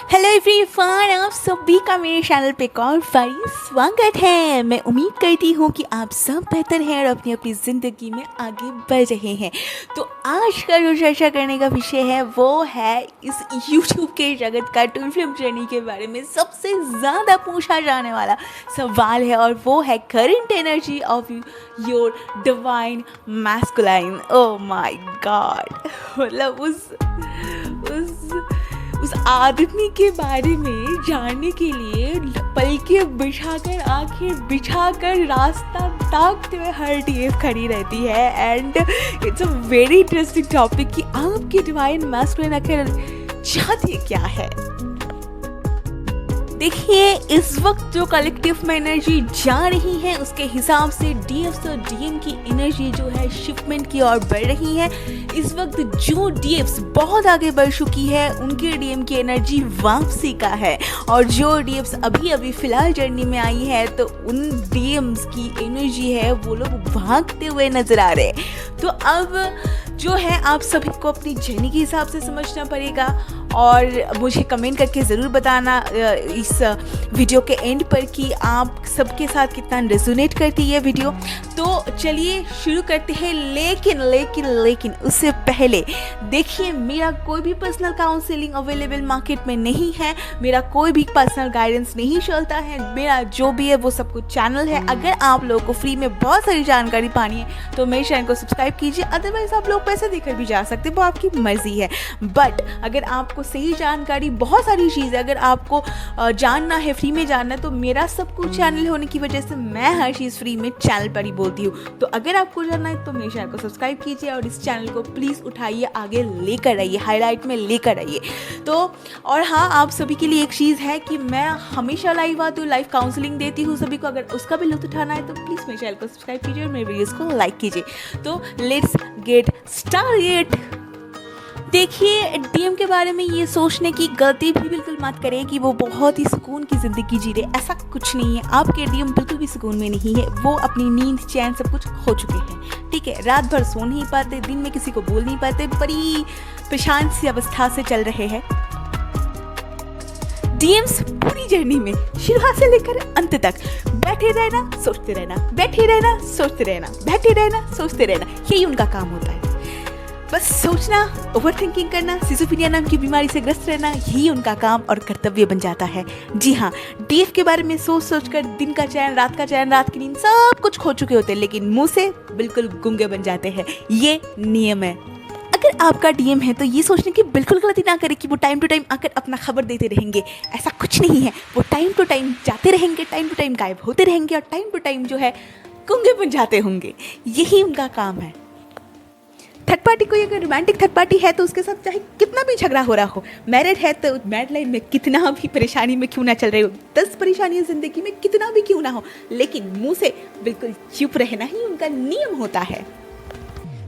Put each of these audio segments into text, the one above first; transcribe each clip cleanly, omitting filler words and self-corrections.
Hello everyone, आप सभी का मेरे चैनल पे एक और बारी स्वागत है। मैं उम्मीद करती हूँ कि आप सब बेहतर हैं और अपनी अपनी ज़िंदगी में आगे बढ़ रहे हैं। तो आज का जो चर्चा करने का विषय है वो है इस YouTube के जगत का ट्विन फ्लेम जर्नी के बारे में सबसे ज़्यादा पूछा जाने वाला सवाल है, और वो है current energy of your divine masculine. Oh my God, मतलब उस आदमी के बारे में जानने के लिए पलकें बिछाकर, आंखें बिछाकर रास्ता ताकते हुए हर डीएफ खड़ी रहती है। And it's a very interesting topic कि आपकी डिवाइन मैस्कुलिन आखिर चाहती क्या है। देखिए, इस वक्त जो कलेक्टिव में एनर्जी जा रही है उसके हिसाब से डीएफ्स और डीएम की एनर्जी जो है शिफ्टमेंट की ओर बढ़ रही है। इस वक्त जो डीएफ्स बहुत आगे बढ़ चुकी है उनके डीएम की एनर्जी वापसी का है, और जो डीएफ्स अभी अभी फिलहाल जर्नी में आई है तो उन डीएम्स की एनर्जी है वो लोग भागते हुए नजर आ रहे हैं। तो अब जो है आप सभी को अपनी जर्नी के हिसाब से समझना पड़ेगा, और मुझे कमेंट करके ज़रूर बताना इस वीडियो के एंड पर कि आप सबके साथ कितना रेजोनेट करती है वीडियो। तो चलिए शुरू करते हैं, लेकिन उससे पहले देखिए, मेरा कोई भी पर्सनल काउंसलिंग अवेलेबल मार्केट में नहीं है, मेरा कोई भी पर्सनल गाइडेंस नहीं चलता है। मेरा जो भी है वो सब कुछ चैनल है। अगर आप लोगों को फ्री में बहुत सारी जानकारी पानी है तो मेरे चैनल को सब्सक्राइब कीजिए, अदरवाइज आप लोग पैसे देकर भी जा सकते, वो आपकी मर्जी है। बट अगर आपको सही जानकारी, बहुत सारी चीज़ें अगर आपको जानना है, फ्री में जानना है, तो मेरा सब कुछ चैनल होने की वजह से मैं हर चीज़ फ्री में चैनल पर ही बोलती हूँ। तो अगर आपको जानना है तो मेरे चैनल को सब्सक्राइब कीजिए और इस चैनल को प्लीज़ उठाइए, आगे लेकर आइए, हाईलाइट में लेकर आइए। तो और हाँ, आप सभी के लिए एक चीज़ है कि मैं हमेशा लाइव आती हूँ, लाइव काउंसलिंग देती हूँ सभी को। अगर उसका भी लुत्फ उठाना है तो प्लीज़ मेरे चैनल को सब्सक्राइब कीजिए और मेरे वीडियोज़ को लाइक कीजिए। तो लेट्स गेट स्टार्टेड। देखिए, डीएम के बारे में ये सोचने की गलती भी बिल्कुल मत करें कि वो बहुत ही सुकून की ज़िंदगी जी रहे। ऐसा कुछ नहीं है, आपके डीएम बिल्कुल भी सुकून में नहीं है। वो अपनी नींद, चैन सब कुछ खो चुके हैं, ठीक है। रात भर सो नहीं पाते, दिन में किसी को बोल नहीं पाते, बड़ी परेशान सी अवस्था से चल रहे हैं डीएम्स पूरी जर्नी में, शुरुआत से लेकर अंत तक। बैठे रहना, सोचते रहना, बैठे रहना, सोचते रहना, बैठे रहना, सोचते रहना, यही उनका काम होता है। बस सोचना, ओवर थिंकिंग करना, सिज़ोफ्रेनिया नाम की बीमारी से ग्रस्त रहना, यही उनका काम और कर्तव्य बन जाता है। जी हाँ, डीएफ के बारे में सोच कर दिन का चैन, रात का चैन, रात की नींद सब कुछ खो चुके होते हैं, लेकिन मुंह से बिल्कुल गूंगे बन जाते हैं। ये नियम है। अगर आपका डीएम है तो ये सोचने की बिल्कुल गलती ना करें कि वो टाइम टू टाइम आकर अपना खबर देते रहेंगे। ऐसा कुछ नहीं है। वो टाइम टू टाइम जाते रहेंगे, टाइम टू टाइम गायब होते रहेंगे, और टाइम टू टाइम जो है गूंगे बन जाते होंगे। यही उनका काम है। थर्ड पार्टी कोई अगर रोमांटिक थर्ड पार्टी है तो उसके साथ चाहे कितना भी झगड़ा हो रहा हो, मैरिड है तो मैरिड लाइन में कितना भी परेशानी में क्यों ना चल रही हो, 10 परेशानियां जिंदगी में कितना भी क्यों ना हो, लेकिन मुंह से बिल्कुल चुप रहना ही उनका नियम होता है।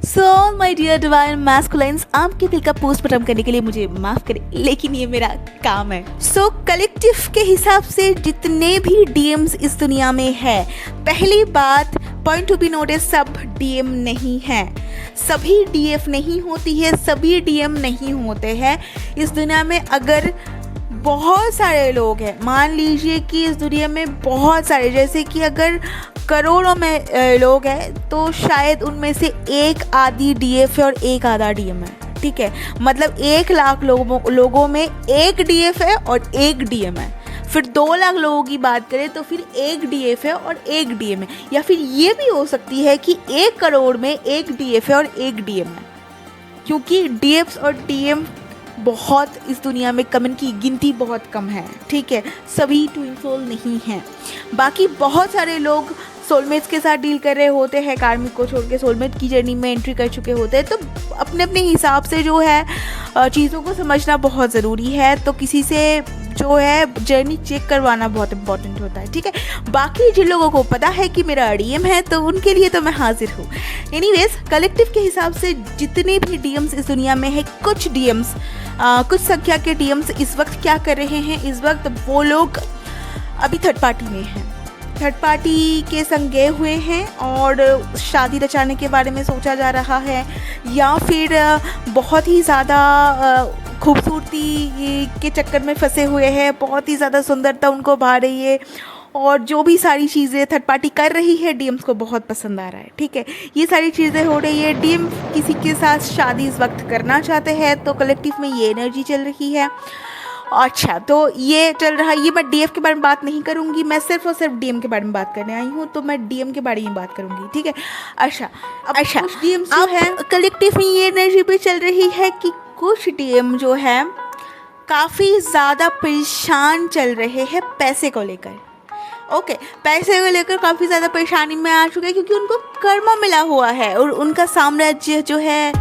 सो माय डियर डिवाइन मैस्कुलाइन्स, आपके दिल का पोस्टमार्टम करने के लिए मुझे माफ़ करें, लेकिन ये मेरा काम है। सो कलेक्टिव के हिसाब से जितने भी डीएम्स इस दुनिया में है, पहली बात पॉइंट टू बी नोटिस, सब डीएम नहीं हैं, सभी डीएफ नहीं होती है, सभी डीएम नहीं होते हैं इस दुनिया में। अगर बहुत सारे लोग हैं, मान लीजिए कि इस दुनिया में बहुत सारे, जैसे कि अगर करोड़ों में लोग हैं तो शायद उनमें से एक आधी डीएफ है और एक आधा डीएम है, ठीक है। मतलब 1 लाख लोगों में एक डीएफ है और एक डीएम है। फिर 2 लाख लोगों की बात करें तो फिर एक डीएफ है और एक डीएम है। या फिर ये भी हो सकती है कि 1 करोड़ में एक डीएफ है और एक डीएम है, क्योंकि डीएफ्स और डीएम बहुत इस दुनिया में कम, की गिनती बहुत कम है, ठीक है। सभी ट्विन सोल नहीं हैं। बाकी बहुत सारे लोग सोलमेट्स के साथ डील कर रहे होते हैं, कार्मिक को छोड़ के सोलमेट की जर्नी में एंट्री कर चुके होते हैं। तो अपने अपने हिसाब से जो है चीज़ों को समझना बहुत ज़रूरी है। तो किसी से जो है जर्नी चेक करवाना बहुत इंपॉर्टेंट होता है, ठीक है। बाकी जिन लोगों को पता है कि मेरा डीएम है तो उनके लिए तो मैं हाजिर हूँ। एनीवेज, कलेक्टिव के हिसाब से जितने भी डीएम्स इस दुनिया में है, कुछ डीएम्स, कुछ संख्या के डीएम्स इस वक्त क्या कर रहे हैं, इस वक्त वो लोग अभी थर्ड पार्टी में हैं, थर्ड पार्टी के संग गए हुए हैं और शादी रचाने के बारे में सोचा जा रहा है, या फिर बहुत ही ज़्यादा खूबसूरती के चक्कर में फंसे हुए हैं, बहुत ही ज़्यादा सुंदरता उनको भा रही है और जो भी सारी चीज़ें थर्ड पार्टी कर रही है डीएम्स को बहुत पसंद आ रहा है। ठीक है, ये सारी चीज़ें हो रही है। डीएम किसी के साथ शादी इस वक्त करना चाहते हैं तो कलेक्टिव में ये एनर्जी चल रही है। अच्छा, तो ये चल रहा है। ये मैं डीएफ के बारे में बात नहीं करूँगी, मैं सिर्फ और सिर्फ डीएम के बारे में बात करने आई हूँ, तो मैं डीएम के बारे में बात करूँगी। ठीक है, अच्छा कुछ डीएम जो है कलेक्टिव में ये एनर्जी भी चल रही है कि कुछ डीएम जो है काफ़ी ज़्यादा परेशान चल रहे हैं पैसे को लेकर। ओके, पैसे को लेकर काफ़ी ज़्यादा परेशानी में आ चुके हैं क्योंकि उनको कर्मा मिला हुआ है और उनका साम्राज्य जो है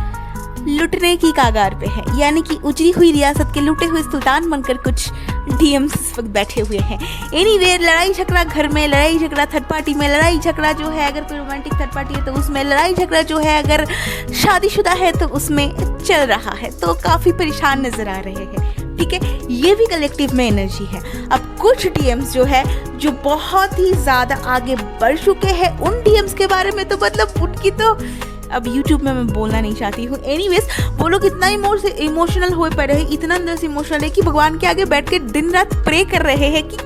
लुटने की कागार पे है, यानी कि उजड़ी हुई रियासत के लुटे हुए सुल्तान बनकर कुछ डीएम्स इस वक्त बैठे हुए हैं। एनीवे, लड़ाई झगड़ा घर में, लड़ाई झगड़ा थर्ड पार्टी में, लड़ाई झगड़ा जो है अगर कोई रोमांटिक थर्ड पार्टी है तो उसमें, लड़ाई झगड़ा जो है अगर शादीशुदा है तो उसमें चल रहा है, तो काफ़ी परेशान नज़र आ रहे हैं। ठीक है, ये भी कलेक्टिव में एनर्जी है। अब कुछ डीएम्स जो है जो बहुत ही ज़्यादा आगे बढ़ चुके हैं, उन डीएम्स के बारे में तो मतलब उनकी तो अब यूट्यूब में मैं बोलना नहीं चाहती हूँ। एनीवेज, वो लोग इतना इमोशनल हो पड़े हैं, इतना अंदर से इमोशनल है कि भगवान के आगे बैठ के दिन रात प्रे कर रहे हैं कि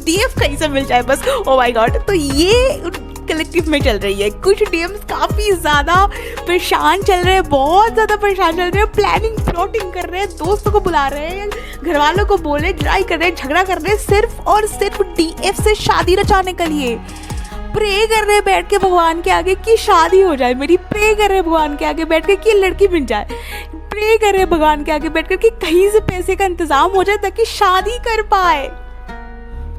डीएफ कहीं से मिल जाए बस। ओ माय गॉड, तो ये कलेक्टिव में चल रही है। कुछ डीएम्स काफ़ी ज़्यादा परेशान चल रहे हैं, बहुत ज़्यादा परेशान चल रहे हैं, प्लानिंग प्लॉटिंग कर रहे हैं, दोस्तों को बुला रहे हैं, घर वालों को बोले, लड़ाई कर रहे हैं, झगड़ा कर रहे हैं, सिर्फ और सिर्फ डीएफ से शादी रचाने के लिए। प्रे कर रहे बैठ के भगवान के आगे कि शादी हो जाए मेरी, प्रे कर रहे भगवान के आगे बैठ के कि लड़की मिल जाए, प्रे कर रहे भगवान के आगे बैठ कर कि कहीं से पैसे का इंतजाम हो जाए ताकि शादी कर पाए।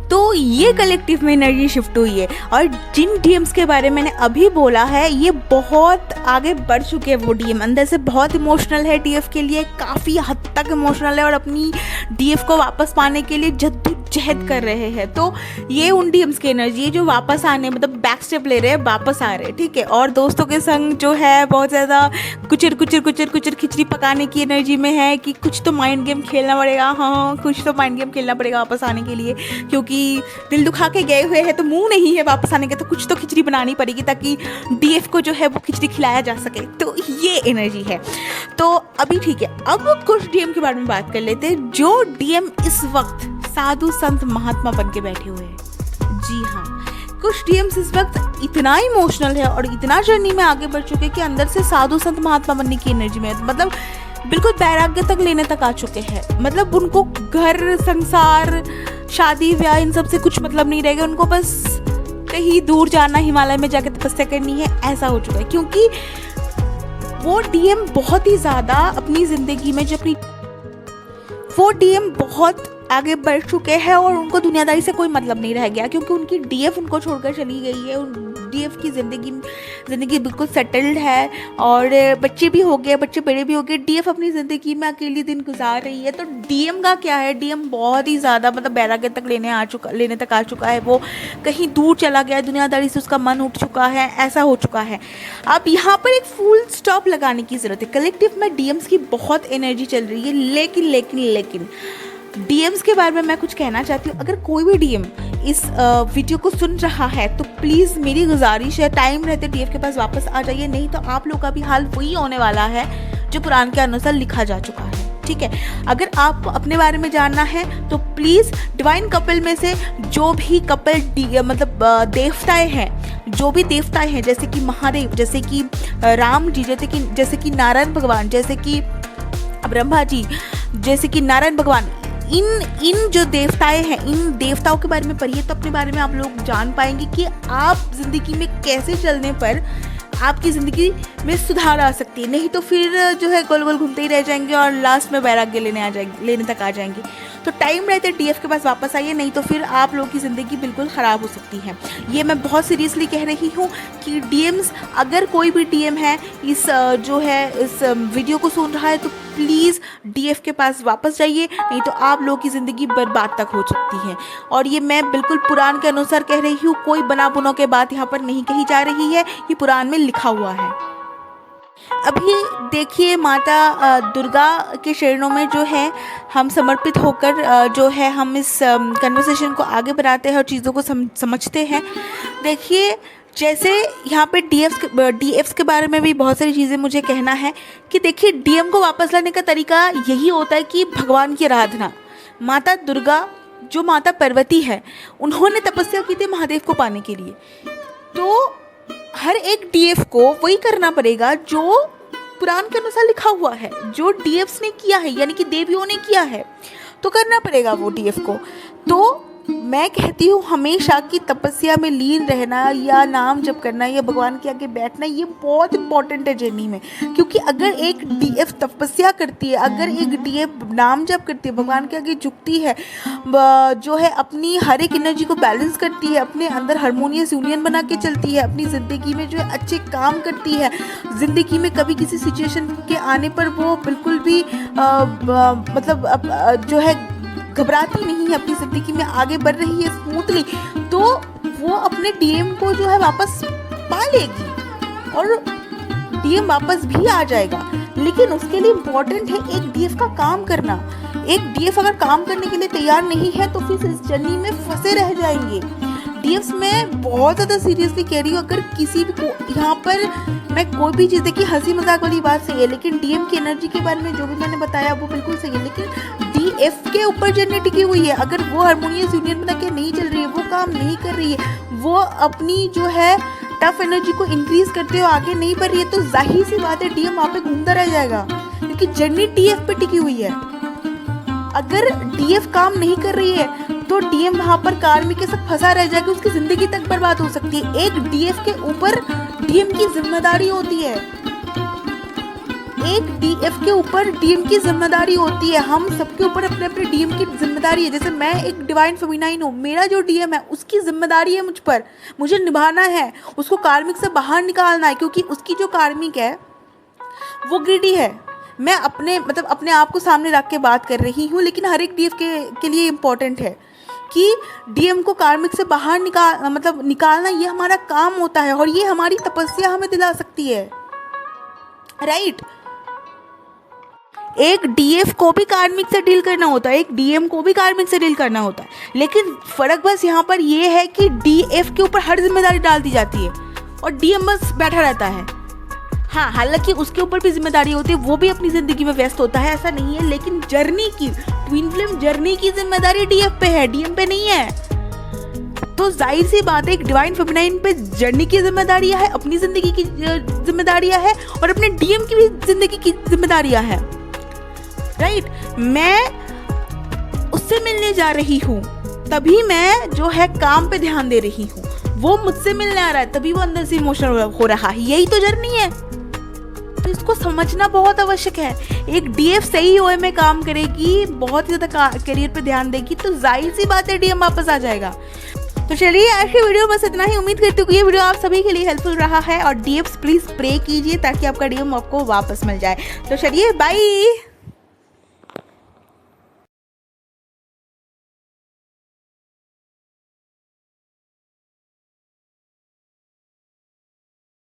तो ये कलेक्टिव में एनर्जी शिफ्ट हुई है और जिन डीएम्स के बारे में मैंने अभी बोला है ये बहुत आगे बढ़ चुके हैं। वो डीएम अंदर से बहुत इमोशनल है, डीएफ के लिए काफ़ी हद तक इमोशनल है और अपनी डीएफ को वापस पाने के लिए जद्दोजहद कर रहे हैं। तो ये उन डीएम्स की एनर्जी है जो वापस आने, मतलब बैक स्टेप ले रहे हैं, वापस आ रहे हैं। ठीक है, और दोस्तों के संग जो है बहुत ज़्यादा कुचर खिचड़ी पकाने की एनर्जी में है कि कुछ तो माइंड गेम खेलना पड़ेगा। हाँ, कुछ तो माइंड गेम खेलना पड़ेगा वापस आने के लिए, क्योंकि दिल दुखा के गए हुए हैं तो मुंह नहीं है वापस आने के, तो कुछ तो खिचड़ी बनानी पड़ेगी ताकि डीएफ को जो है वो खिचड़ी खिलाया जा सके। तो ये एनर्जी है। तो अभी ठीक है, अब कुछ डीएम के बारे में बात कर लेते हैं जो डीएम इस वक्त साधु संत महात्मा बन के बैठे हुए हैं। जी हाँ, कुछ डीएम्स इस वक्त इतना इमोशनल है और इतना जर्नी में आगे बढ़ चुके हैं कि अंदर से साधु संत महात्मा बनने की एनर्जी में, मतलब बिल्कुल वैराग्य तक लेने तक आ चुके हैं। मतलब उनको घर संसार शादी ब्याह इन सब से कुछ मतलब नहीं रहेगा, उनको बस कहीं दूर जाना, हिमालय में जाकर तपस्या करनी है, ऐसा हो चुका है। क्योंकि वो डीएम बहुत ही ज़्यादा अपनी ज़िंदगी में वो डीएम बहुत आगे बढ़ चुके हैं और उनको दुनियादारी से कोई मतलब नहीं रह गया, क्योंकि उनकी डीएफ उनको छोड़कर चली गई है। डीएफ की ज़िंदगी बिल्कुल सेटल्ड है और बच्चे भी हो गए, बच्चे बड़े भी हो गए। डीएफ अपनी ज़िंदगी में अकेली दिन गुजार रही है। तो डीएम का क्या है, डीएम बहुत ही ज़्यादा मतलब बैरागे तक लेने तक आ चुका है। वो कहीं दूर चला गया, दुनियादारी से उसका मन उठ चुका है, ऐसा हो चुका है। अब यहाँ पर एक फुल स्टॉप लगाने की ज़रूरत है। कलेक्टिव में डीएम्स की बहुत एनर्जी चल रही है, लेकिन डीएम्स के बारे में मैं कुछ कहना चाहती हूँ। अगर कोई भी डीएम इस वीडियो को सुन रहा है तो प्लीज़ मेरी गुजारिश है, टाइम रहते डीएफ के पास वापस आ जाइए, नहीं तो आप लोग का भी हाल वही होने वाला है जो पुराण के अनुसार लिखा जा चुका है। ठीक है, अगर आपको अपने बारे में जानना है तो प्लीज़ डिवाइन कपल में से जो भी कपल मतलब देवताएं हैं, जो भी देवताएं हैं, जैसे कि महादेव, जैसे कि राम जी, जैसे कि नारायण भगवान, जैसे कि ब्रह्मा जी, जैसे कि नारायण भगवान, इन जो देवताएं हैं, इन देवताओं के बारे में पढ़िए तो अपने बारे में आप लोग जान पाएंगे कि आप ज़िंदगी में कैसे चलने पर आपकी ज़िंदगी में सुधार आ सकती है। नहीं तो फिर जो है गोल गोल घूमते ही रह जाएंगे और लास्ट में वैराग्य लेने तक आ जाएंगे। तो टाइम रहते डीएफ के पास वापस आइए, नहीं तो फिर आप लोगों की ज़िंदगी बिल्कुल ख़राब हो सकती है। ये मैं बहुत सीरियसली कह रही हूँ कि डीएम्स, अगर कोई भी डीएम है इस वीडियो को सुन रहा है तो प्लीज़ डीएफ के पास वापस जाइए, नहीं तो आप लोगों की ज़िंदगी बर्बाद तक हो सकती है। और ये मैं बिल्कुल पुराण के अनुसार कह रही हूँ, कोई बना बुनों के बात यहाँ पर नहीं कही जा रही है, ये पुराण में लिखा हुआ है। अभी देखिए, माता दुर्गा के चरणों में जो है हम समर्पित होकर जो है हम इस कन्वर्सेशन को आगे बढ़ाते हैं और चीज़ों को समझते हैं। देखिए, जैसे यहाँ पे डीएफ्स के बारे में भी बहुत सारी चीज़ें मुझे कहना है कि देखिए, डीएम को वापस लाने का तरीका यही होता है कि भगवान की आराधना। माता दुर्गा, जो माता पार्वती है, उन्होंने तपस्या की थी महादेव को पाने के लिए। तो हर एक डीएफ को वही करना पड़ेगा जो पुराण के अनुसार लिखा हुआ है, जो डीएफ्स ने किया है, यानी कि देवियों ने किया है, तो करना पड़ेगा वो डीएफ को। तो मैं कहती हूँ हमेशा कि तपस्या में लीन रहना या नाम जप करना या भगवान के आगे बैठना, ये बहुत इंपॉर्टेंट है जर्नी में। क्योंकि अगर एक डीएफ तपस्या करती है, अगर एक डीएफ नाम जप करती है, भगवान के आगे झुकती है, जो है अपनी हर एक एनर्जी को बैलेंस करती है, अपने अंदर हारमोनियस यूनियन बना के चलती है, अपनी ज़िंदगी में जो है अच्छे काम करती है, ज़िंदगी में कभी किसी सिचुएशन के आने पर वो बिल्कुल भी मतलब जो है घबराती नहीं है, अपनी ज़िंदगी में आगे बढ़ रही है स्मूथली, तो वो अपने डीएम को जो है वापस पा लेगी और डीएम वापस भी आ जाएगा। लेकिन उसके लिए इम्पोर्टेंट है एक डीएफ का काम करना। एक डीएफ अगर काम करने के लिए तैयार नहीं है तो फिर इस जर्नी में फंसे रह जाएंगे। डीएफ्स में बहुत ज़्यादा सीरियसली कह रही हूँ, अगर किसी भी को यहाँ पर मैं कोई भी चीज़ देखी, हंसी मजाक वाली बात सही है, लेकिन डीएम की एनर्जी के बारे में जो भी मैंने बताया वो बिल्कुल सही है। लेकिन डीएफ के ऊपर जर्नी टिकी हुई है, अगर वो हारमोनियस यूनियन बना के नहीं चल रही है, वो काम नहीं कर रही है, वो अपनी जो है टफ एनर्जी को इंक्रीज करते हुए आगे नहीं बढ़ रही है, तो जाहिर सी बात है डीएम वहाँ पे घूमता रह जाएगा, क्योंकि जर्नी डीएफ पे टिकी हुई है। अगर डीएफ काम नहीं कर रही है तो डीएम वहाँ पर कार्मिक के साथ फंसा रह जाएगा, उसकी जिंदगी तक बर्बाद हो सकती है। एक डीएफ के ऊपर डीएम की जिम्मेदारी होती है, एक डीएफ के ऊपर डीएम की जिम्मेदारी होती है। हम सबके ऊपर अपने अपने डीएम की जिम्मेदारी है। जैसे मैं एक डिवाइन फेमिनाइन हूँ, मेरा जो डीएम है उसकी जिम्मेदारी है मुझ पर, मुझे निभाना है, उसको कार्मिक से बाहर निकालना है, क्योंकि उसकी जो कार्मिक है वो ग्रीडी है। मैं अपने आप को सामने रख के बात कर रही हूँ, लेकिन हर एक डीएफ के लिए इम्पोर्टेंट है कि डीएम को कार्मिक से बाहर निकालना ये हमारा काम होता है, और ये हमारी तपस्या हमें दिला सकती है, राइट। एक डीएफ को भी कार्मिक से डील करना होता है, एक डीएम को भी कार्मिक से डील करना होता है, लेकिन फ़र्क बस यहाँ पर ये है कि डीएफ के ऊपर हर जिम्मेदारी डाल दी जाती है और डीएम बस बैठा रहता है। हाँ, हालांकि उसके ऊपर भी जिम्मेदारी होती है, वो भी अपनी ज़िंदगी में व्यस्त होता है, ऐसा नहीं है, लेकिन जर्नी की, ट्विन फ्लेम जर्नी की जिम्मेदारी डीएफ पे है, डीएम पे नहीं है। तो जाहिर सी बात है, एक डिवाइन फेमिनाइन पे जर्नी की जिम्मेदारियाँ है, अपनी ज़िंदगी की जिम्मेदारियाँ है, और अपने डीएम की भी ज़िंदगी की जिम्मेदारियाँ है, राइट। मैं उससे मिलने जा रही हूँ, तभी मैं जो है काम पे ध्यान दे रही हूँ, वो मुझसे मिलने आ रहा है, तभी वो अंदर से इमोशनल हो रहा है, यही तो जर्नी है। तो इसको समझना बहुत आवश्यक है। एक डीएफ सही ओए में काम करेगी, बहुत ही ज़्यादा करियर पे ध्यान देगी, तो जाहिर सी बात है डीएम वापस आ जाएगा। तो चलिए आज की वीडियो बस इतना ही। उम्मीद करती हूँ कि ये वीडियो आप सभी के लिए हेल्पफुल रहा है, और डीएफ्स प्लीज़ प्रे कीजिए ताकि आपका डीएम आपको वापस मिल जाए। तो चलिए बाय।